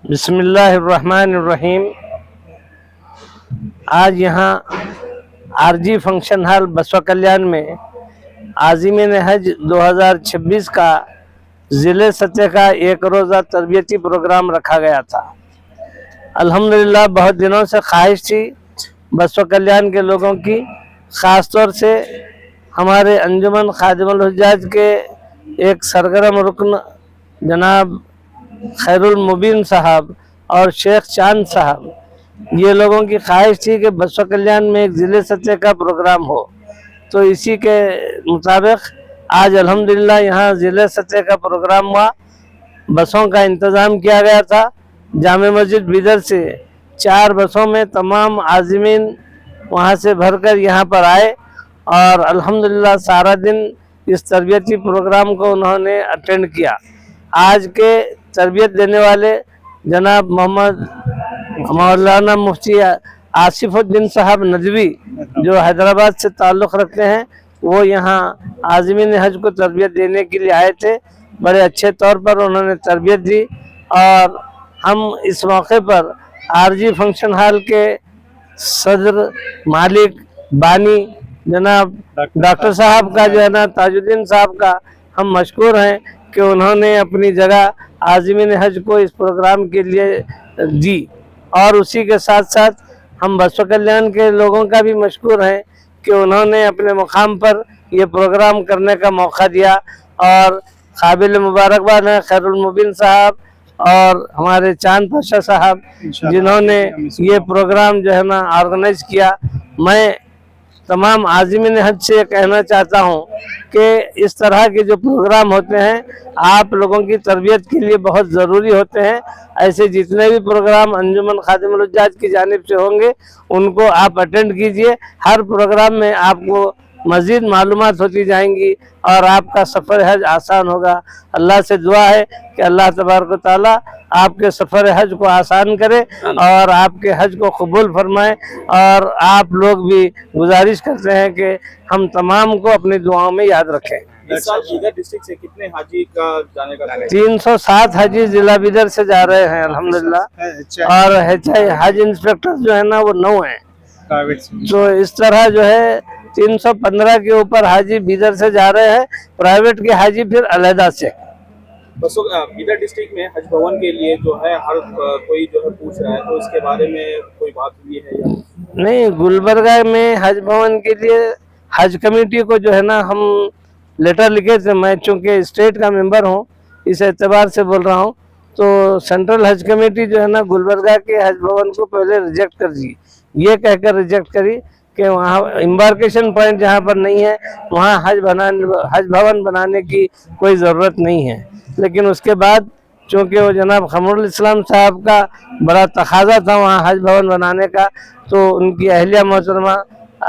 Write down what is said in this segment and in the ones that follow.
بسم اللہ الرحمن الرحیم۔ آج یہاں عارضی فنکشن ہال بسوا کلیان میں عازمین حج 2026 کا ضلع سطح کا ایک روزہ تربیتی پروگرام رکھا گیا تھا۔ الحمدللہ بہت دنوں سے خواہش تھی بسوا کلیان کے لوگوں کی، خاص طور سے ہمارے انجمن خادم الحجاج کے ایک سرگرم رکن جناب خیر المبین صاحب اور شیخ چاند صاحب، یہ لوگوں کی خواہش تھی کہ بسوا کلیان میں ایک ضلع سطح کا پروگرام ہو، تو اسی کے مطابق آج الحمدللہ یہاں ضلع سطح کا پروگرام ہوا۔ بسوں کا انتظام کیا گیا تھا۔ جامع مسجد بیدر سے 4 بسوں میں تمام عازمین وہاں سے بھر کر یہاں پر آئے اور الحمدللہ سارا دن اس تربیتی پروگرام کو انہوں نے اٹینڈ کیا۔ آج کے تربیت دینے والے جناب محمد مولانا مفتی آصف الدین صاحب ندوی، جو حیدرآباد سے تعلق رکھتے ہیں، وہ یہاں عازمین حج کو تربیت دینے کے لیے آئے تھے۔ بڑے اچھے طور پر انہوں نے تربیت دی اور ہم اس موقع پر عارضی فنکشن ہال کے صدر مالک بانی جناب ڈاکٹر صاحب کا جو ہے نا تاج الدین صاحب کا ہم مشکور ہیں کہ انہوں نے اپنی جگہ عازمین حج کو اس پروگرام کے لیے دی، اور اسی کے ساتھ ساتھ ہم بسوا کلیان کے لوگوں کا بھی مشکور ہیں کہ انہوں نے اپنے مقام پر یہ پروگرام کرنے کا موقع دیا، اور قابل مبارکباد ہیں خیر المبین صاحب اور ہمارے چاند پاشا صاحب جنہوں نے یہ پروگرام جو ہے نا آرگنائز کیا۔ میں تمام عازمین حج سے کہنا چاہتا ہوں کہ اس طرح کے جو پروگرام ہوتے ہیں آپ لوگوں کی تربیت کے لیے بہت ضروری ہوتے ہیں۔ ایسے جتنے بھی پروگرام انجمن خادم الحجاج کی جانب سے ہوں گے ان کو آپ اٹینڈ کیجئے۔ ہر پروگرام میں آپ کو مزید معلومات ہوتی جائیں گی اور آپ کا سفر حج آسان ہوگا۔ اللہ سے دعا ہے کہ اللہ تبارک و تعالی آپ کے سفر حج کو آسان کرے اور آپ کے حج کو قبول فرمائے، اور آپ لوگ بھی گزارش کرتے ہیں کہ ہم تمام کو اپنی دعاؤں میں یاد رکھیں۔ اس سال بیدر ڈسٹرکٹ سے کتنے حاجی کا جانے کا 307 حاجی ضلع بیدر سے جا رہے ہیں الحمدللہ، اور حج انسپیکٹر جو ہے نا وہ 9 ہیں، تو اس طرح جو ہے 315 کے اوپر حاجی بیدر سے جا رہے ہیں، پرائیویٹ کے حاجی پھر علیحدہ سے۔ بس بیدر ڈسٹرکٹ میں حج بھون کے لیے جو ہے ہر کوئی جو ہے پوچھ رہا ہے، تو اس کے بارے میں کوئی بات ہوئی ہے یا نہیں؟ گلبرگہ میں حج بھون کے لیے حج کمیٹی کو جو ہے نا ہم لیٹر لکھے تھے، میں چونکہ اسٹیٹ کا ممبر ہوں اس اعتبار سے بول رہا ہوں، تو سینٹرل حج کمیٹی جو ہے نا گلبرگہ کے حج بھون کو پہلے ریجیکٹ کر دی، یہ کہہ کر ریجیکٹ کری کہ وہاں امبارکیشن پوائنٹ جہاں پر نہیں ہے وہاں حج بھون بنانے کی کوئی ضرورت نہیں ہے۔ لیکن اس کے بعد چونکہ وہ جناب خمر الاسلام صاحب کا بڑا تقاضا تھا وہاں حج بھون بنانے کا، تو ان کی اہلیہ محترمہ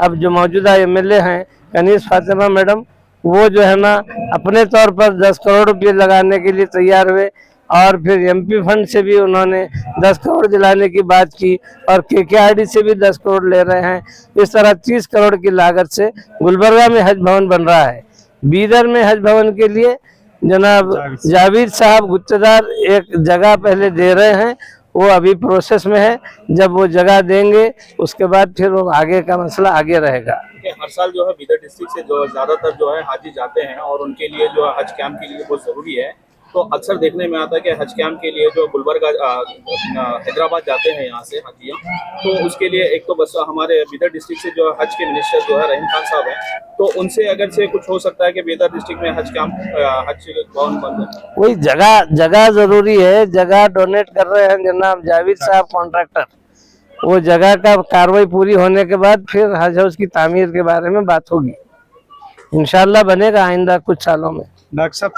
اب جو موجودہ MLA ہیں کنیز فاطمہ میڈم، وہ جو ہے نا اپنے طور پر 10 کروڑ روپے لگانے کے لیے تیار ہوئے، اور پھر MP فنڈ سے بھی انہوں نے 10 کروڑ دلانے کی بات کی، اور KKRD سے بھی 10 کروڑ لے رہے ہیں۔ اس طرح 30 کروڑ کی لاگت سے گلبرگہ میں حج بھون بن رہا ہے۔ بیدر میں حج بھون کے لیے جناب جاوید صاحب گتےدار ایک جگہ پہلے دے رہے ہیں، وہ ابھی پروسیس میں ہے، جب وہ جگہ دیں گے اس کے بعد پھر وہ آگے کا مسئلہ آگے رہے گا۔ ہر سال جو ہے بیدر ڈسٹرکٹ سے جو زیادہ تر جو ہے حاجی جاتے ہیں اور ان کے لیے جو حج کیمپ کے لیے بہت ضروری ہے، تو اکثر دیکھنے میں آتا ہے کہ حج کیمپ کے لیے جو گلبرگہ حیدرآباد جاتے ہیں یہاں سے حاجیاں، تو اس کے لیے ایک تو بس ہمارے بیدر ڈسٹرکٹ سے جو حج کے منسٹر جو ہے رحیم خان صاحب ہیں، تو ان سے اگر سے کچھ ہو سکتا ہے کہ بیدر ڈسٹرکٹ میں حج کیمپ حج بھون بن جائے۔ وہی جگہ ضروری ہے، جگہ ڈونیٹ کر رہے ہیں جناب جاوید صاحب کانٹریکٹر، وہ جگہ کا کاروائی پوری ہونے کے بعد پھر حج ہاؤس کی تعمیر کے بارے میں بات ہوگی، انشاءاللہ بنے گا آئندہ کچھ سالوں میں۔ ڈاکٹر صاحب